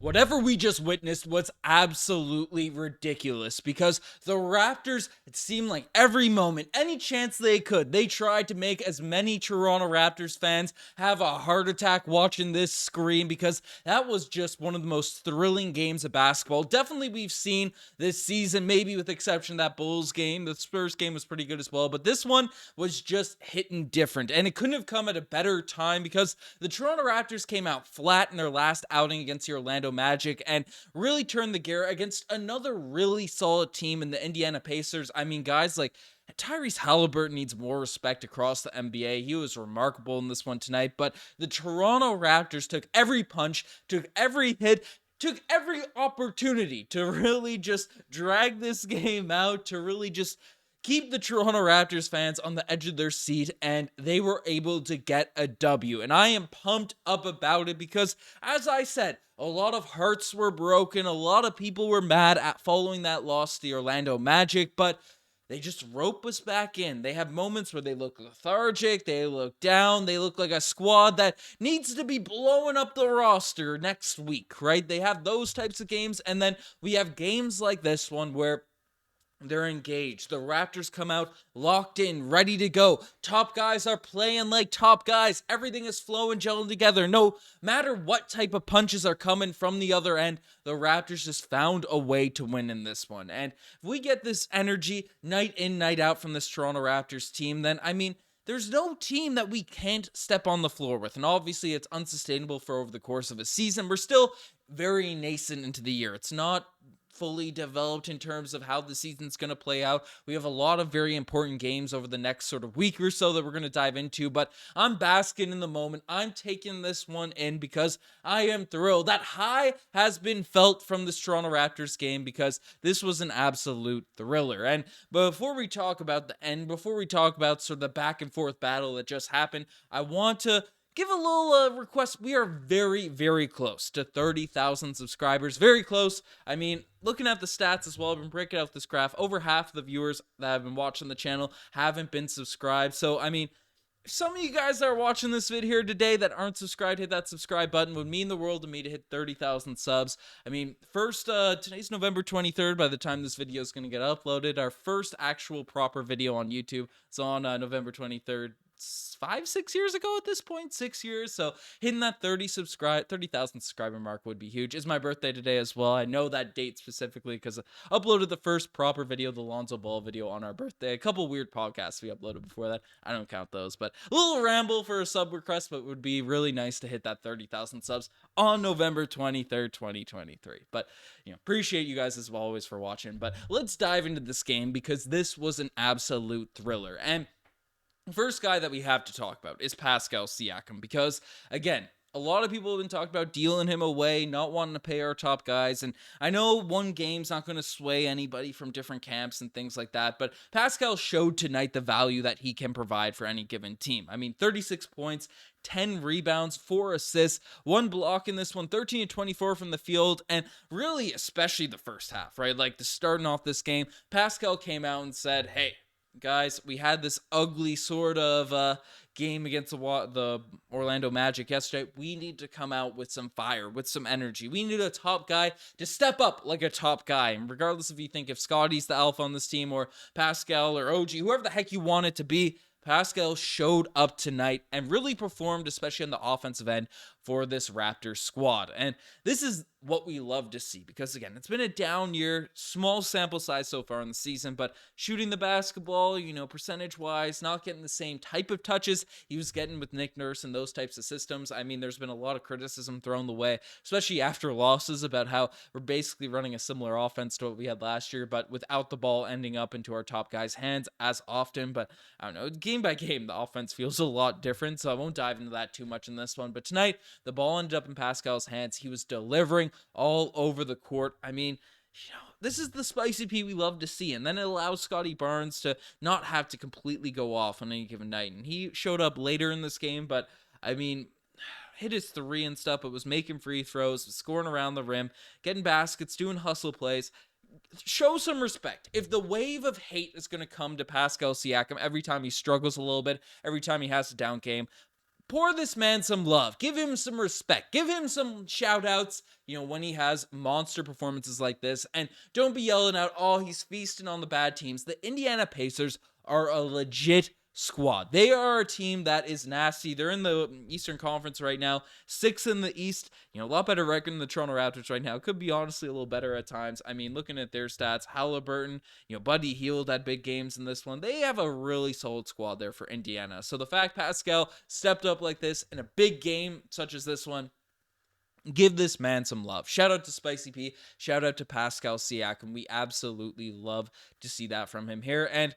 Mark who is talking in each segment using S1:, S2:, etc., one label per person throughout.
S1: Whatever we just witnessed was absolutely ridiculous because the Raptors, it seemed like every moment, any chance they could, they tried to make as many Toronto Raptors fans have a heart attack watching this screen because that was just one of the most thrilling games of basketball. Definitely we've seen this season, maybe with the exception of that Bulls game. The Spurs game was pretty good as well, but this one was just hitting different, and it couldn't have come at a better time because the Toronto Raptors came out flat in their last outing against the Orlando Magic and really turned the gear against another really solid team in the Indiana Pacers. I mean, guys, like Tyrese Halliburton needs more respect across the NBA. He was remarkable in this one tonight, but the Toronto Raptors took every punch, took every hit, took every opportunity to really just drag this game out, to really just keep the Toronto Raptors fans on the edge of their seat, and they were able to get a W. And I am pumped up about it because, as I said, a lot of hearts were broken. A lot of people were mad at following that loss to the Orlando Magic, but they just rope us back in. They have moments where they look lethargic, they look down, they look like a squad that needs to be blowing up the roster next week, right? They have those types of games, and then we have games like this one where they're engaged. The Raptors come out locked in, ready to go. Top guys are playing like top guys. Everything is flowing, gelling together. No matter what type of punches are coming from the other end, the Raptors just found a way to win in this one. And if we get this energy night in, night out from this Toronto Raptors team, then, I mean, there's no team that we can't step on the floor with. And obviously, it's unsustainable for over the course of a season. We're still very nascent into the year. It's not fully developed in terms of how the season's going to play out. We have a lot of very important games over the next sort of week or so that we're going to dive into, but I'm basking in the moment. I'm taking this one in because I am thrilled. That high has been felt from this Toronto Raptors game because this was an absolute thriller. And before we talk about the end, before we talk about sort of the back and forth battle that just happened, I want to give a little request. We are very, very close to 30,000 subscribers. Very close. I mean, looking at the stats as well, I've been breaking out this graph. Over half of the viewers that have been watching the channel haven't been subscribed. So, I mean, if some of you guys that are watching this vid here today that aren't subscribed, hit that subscribe button. It would mean the world to me to hit 30,000 subs. I mean, today's November 23rd. By the time this video is going to get uploaded, our first actual proper video on YouTube is on November 23rd. 5-6 years ago at this point, 6 years. So hitting that 30,000 subscriber mark would be huge. It's my birthday today as well. I know that date specifically because I uploaded the first proper video, the Lonzo Ball video, on our birthday. A couple weird podcasts we uploaded before that. I don't count those, but a little ramble for a sub request, but it would be really nice to hit that 30,000 subs on November 23rd, 2023. But, appreciate you guys as always for watching. But let's dive into this game because this was an absolute thriller. And first guy that we have to talk about is Pascal Siakam because, again, a lot of people have been talking about dealing him away, not wanting to pay our top guys, and I know one game's not going to sway anybody from different camps and things like that, but Pascal showed tonight the value that he can provide for any given team. I mean, 36 points, 10 rebounds, 4 assists, 1 block in this one, 13 to 24 from the field, and really, especially the first half, right? Like, starting off this game, Pascal came out and said, hey, guys, we had this ugly sort of game against the Orlando Magic yesterday. We need to come out with some fire, with some energy. We need a top guy to step up like a top guy. And regardless if Scottie's the alpha on this team or Pascal or OG, whoever the heck you want it to be, Pascal showed up tonight and really performed, especially on the offensive end, for this Raptors squad. And this is what we love to see because, again, it's been a down year, small sample size so far in the season, but shooting the basketball, percentage-wise, not getting the same type of touches he was getting with Nick Nurse and those types of systems. I mean, there's been a lot of criticism thrown the way, especially after losses, about how we're basically running a similar offense to what we had last year, but without the ball ending up into our top guys' hands as often. But I don't know, game by game, the offense feels a lot different, so I won't dive into that too much in this one. But tonight, the ball ended up in Pascal's hands. He was delivering all over the court. I mean, this is the spicy P we love to see. And then it allows Scottie Barnes to not have to completely go off on any given night. And he showed up later in this game, but I mean, hit his three and stuff, but was making free throws, was scoring around the rim, getting baskets, doing hustle plays. Show some respect. If the wave of hate is going to come to Pascal Siakam every time he struggles a little bit, every time he has a down game, pour this man some love, give him some respect, give him some shout outs, when he has monster performances like this. And don't be yelling out, oh, he's feasting on the bad teams. The Indiana Pacers are a legit squad. They are a team that is nasty. They're in the Eastern Conference right now, 6th in the East. A lot better record than the Toronto Raptors right now. Could be honestly a little better at times. I mean, looking at their stats, Halliburton, Buddy Hield had big games in this one. They have a really solid squad there for Indiana. So the fact Pascal stepped up like this in a big game such as this one, give this man some love. Shout out to Spicy P. Shout out to Pascal Siakam. We absolutely love to see that from him here. And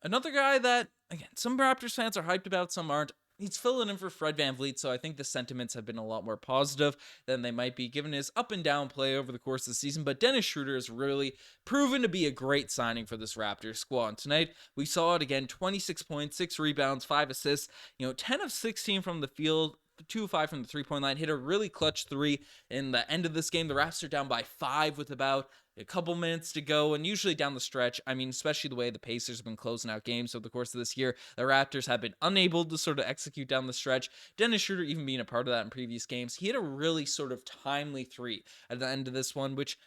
S1: another guy that, again, some Raptors fans are hyped about, some aren't. He's filling in for Fred VanVleet, so I think the sentiments have been a lot more positive than they might be given his up and down play over the course of the season. But Dennis Schroder has really proven to be a great signing for this Raptors squad. And tonight, we saw it again, 26 points, 6 rebounds, 5 assists, 10 of 16 from the field, 2 of 5 from the three-point line, hit a really clutch 3 in the end of this game. The Raptors are down by 5 with about a couple minutes to go, and usually down the stretch, I mean, especially the way the Pacers have been closing out games over the course of this year, the Raptors have been unable to sort of execute down the stretch. Dennis Schroder even being a part of that in previous games. He had a really sort of timely 3 at the end of this one, which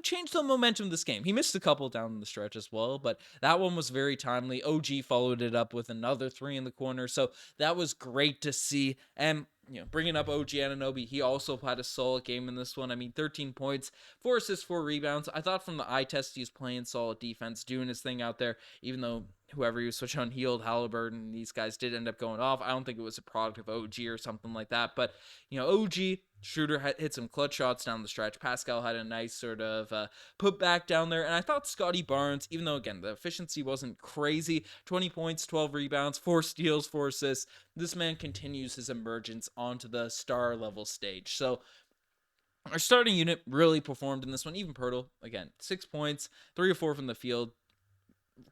S1: changed the momentum of this game. He missed a couple down the stretch as well, but that one was very timely. OG followed it up with another 3 in the corner, so that was great to see. And bringing up OG Anunoby, he also had a solid game in this one. I mean, 13 points, 4 assists, 4 rebounds. I thought from the eye test he was playing solid defense, doing his thing out there, even though whoever he was switching on, Hield, Halliburton, these guys did end up going off. I don't think it was a product of OG or something like that, but, OG, Schroder hit some clutch shots down the stretch. Pascal had a nice sort of put back down there. And I thought Scottie Barnes, even though, again, the efficiency wasn't crazy, 20 points, 12 rebounds, 4 steals, 4 assists. This man continues his emergence onto the star level stage. So our starting unit really performed in this one. Even Pirtle, again, 6 points, 3 or 4 from the field.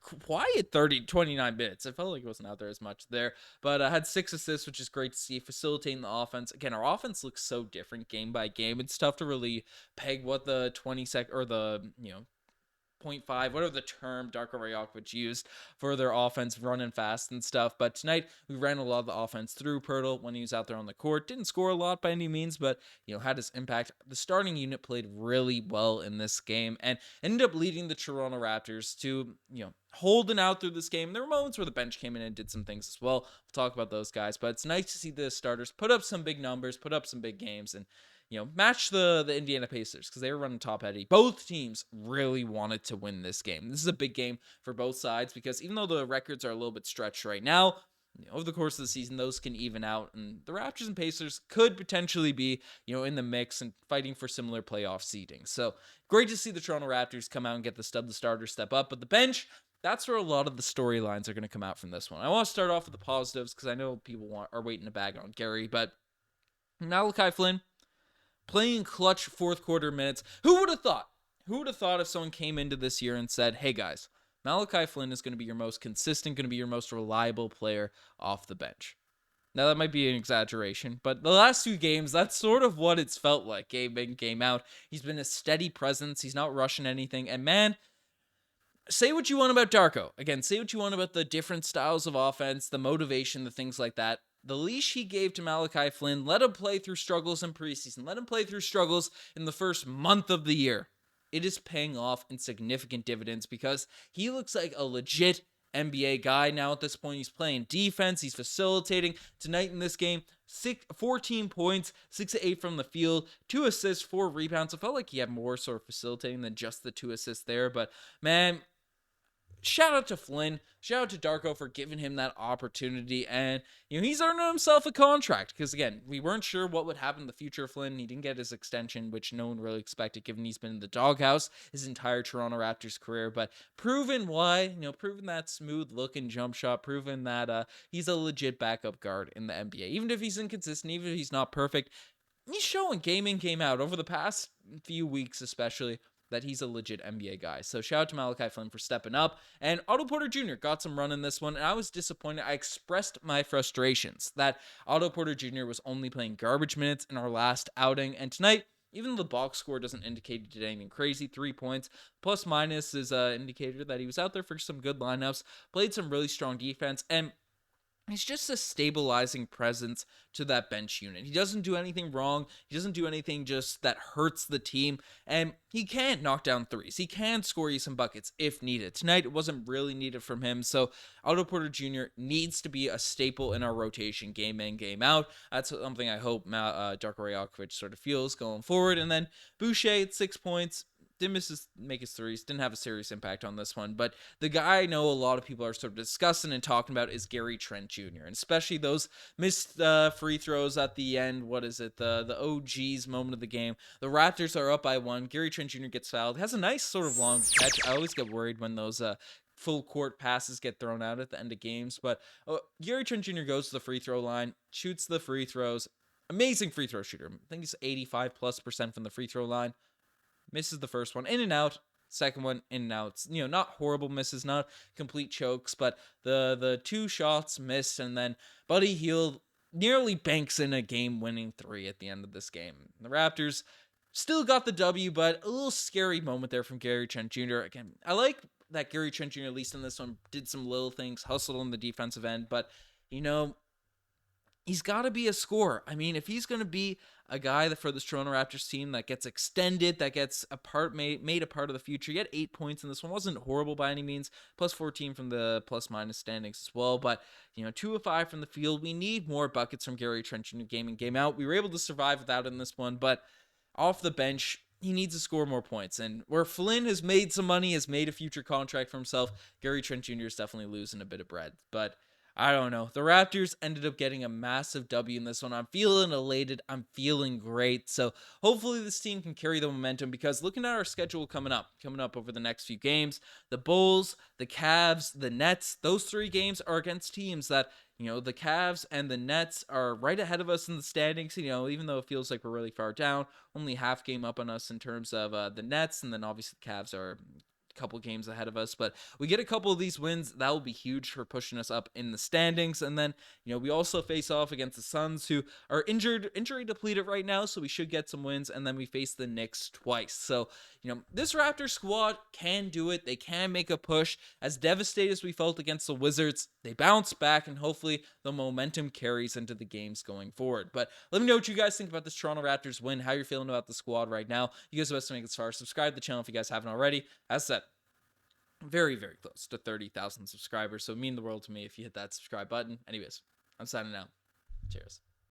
S1: Quiet 29 minutes. I felt like it wasn't out there as much there, but I had 6 assists, which is great to see, facilitating the offense. Again, our offense looks so different game by game. It's tough to really peg what the 20-second or the 0.5, whatever the term Darko Rajokovic used for their offense running fast and stuff. But tonight we ran a lot of the offense through Pirtle when he was out there on the court. Didn't score a lot by any means, but had his impact. The starting unit played really well in this game and ended up leading the Toronto Raptors to holding out through this game. There were moments where the bench came in and did some things as well. We'll talk about those guys, but it's nice to see the starters put up some big numbers, put up some big games, and match the Indiana Pacers because they were running top heavy. Both teams really wanted to win this game. This is a big game for both sides because even though the records are a little bit stretched right now, over the course of the season, those can even out, and the Raptors and Pacers could potentially be, in the mix and fighting for similar playoff seeding. So great to see the Toronto Raptors come out and get the starters step up, but the bench, that's where a lot of the storylines are going to come out from this one. I want to start off with the positives because I know people are waiting to bag on Gary, but Malachi Flynn, playing clutch fourth quarter minutes. Who would have thought? Who would have thought if someone came into this year and said, hey guys, Malachi Flynn is going to be your most consistent, going to be your most reliable player off the bench. Now that might be an exaggeration, but the last 2 games, that's sort of what it's felt like. Game in, game out. He's been a steady presence. He's not rushing anything. And man, say what you want about Darko. Again, say what you want about the different styles of offense, the motivation, the things like that. The leash he gave to Malachi Flynn, let him play through struggles in preseason, let him play through struggles in the first month of the year. It is paying off in significant dividends because he looks like a legit NBA guy now at this point. He's playing defense, he's facilitating. Tonight in this game, 14 points, 6 of 8 from the field, 2 assists, 4 rebounds. I felt like he had more sort of facilitating than just the 2 assists there, but man, shout out to Flynn. Shout out to Darko for giving him that opportunity. And, he's earned himself a contract. Because, again, we weren't sure what would happen in the future of Flynn. He didn't get his extension, which no one really expected, given he's been in the doghouse his entire Toronto Raptors career. But proven why, proven that smooth looking jump shot, proven that he's a legit backup guard in the NBA. Even if he's inconsistent, even if he's not perfect, he's showing game in, game out over the past few weeks, especially, that he's a legit NBA guy. So shout out to Malachi Flynn for stepping up. And Otto Porter Jr. got some run in this one, and I was disappointed. I expressed my frustrations that Otto Porter Jr. was only playing garbage minutes in our last outing. And tonight, even though the box score doesn't indicate he did anything crazy, 3 points, plus minus is an indicator that he was out there for some good lineups, played some really strong defense, and He's just a stabilizing presence to that bench unit. He doesn't do anything wrong. He doesn't do anything just that hurts the team. And he can knock down threes. He can score you some buckets if needed. Tonight, it wasn't really needed from him. So Otto Porter Jr. needs to be a staple in our rotation game in, game out. That's something I hope Darko Rajakovic sort of feels going forward. And then Boucher at 6 points. Didn't make his threes, didn't have a serious impact on this one. But the guy I know a lot of people are sort of discussing and talking about is Gary Trent Jr., and especially those missed free throws at the end. What is it? The OG's moment of the game. The Raptors are up by 1. Gary Trent Jr. gets fouled. Has a nice sort of long catch. I always get worried when those full court passes get thrown out at the end of games. But Gary Trent Jr. goes to the free throw line, shoots the free throws. Amazing free throw shooter. I think he's 85+% from the free throw line. Misses the first one, in and out. Second one, in and out. Not horrible misses, not complete chokes, but the 2 shots missed, and then Buddy Hield nearly banks in a game-winning 3 at the end of this game. The Raptors still got the W, but a little scary moment there from Gary Trent Jr. Again, I like that Gary Trent Jr., at least in this one, did some little things, hustled on the defensive end, but, he's got to be a scorer. I mean, if he's going to be a guy that for this Toronto Raptors team that gets extended, that gets made a part of the future. He had 8 points in this one. Wasn't horrible by any means. Plus 14 from the plus-minus standings as well. But, 2 of 5 from the field. We need more buckets from Gary Trent Jr. game in, game out. We were able to survive without in this one. But off the bench, he needs to score more points. And where Flynn has made some money, has made a future contract for himself, Gary Trent Jr. is definitely losing a bit of bread. But I don't know. The Raptors ended up getting a massive W in this one. I'm feeling elated. I'm feeling great. So hopefully this team can carry the momentum, because looking at our schedule coming up over the next few games, the Bulls, the Cavs, the Nets, those 3 games are against teams that, the Cavs and the Nets are right ahead of us in the standings, even though it feels like we're really far down, only half game up on us in terms of the Nets, and then obviously the Cavs are couple games ahead of us, but we get a couple of these wins, that will be huge for pushing us up in the standings. And then we also face off against the Suns, who are injury depleted right now, so we should get some wins. And then we face the Knicks twice. So this Raptors squad can do it. They can make a push. As devastated as we felt against the Wizards, they bounce back, and hopefully the momentum carries into the games going forward. But let me know what you guys think about this Toronto Raptors win, how you're feeling about the squad right now. You guys are best to make it far. Subscribe to the channel if you guys haven't already. As said, very, very close to 30,000 subscribers, so it means the world to me if you hit that subscribe button. Anyways, I'm signing out. Cheers.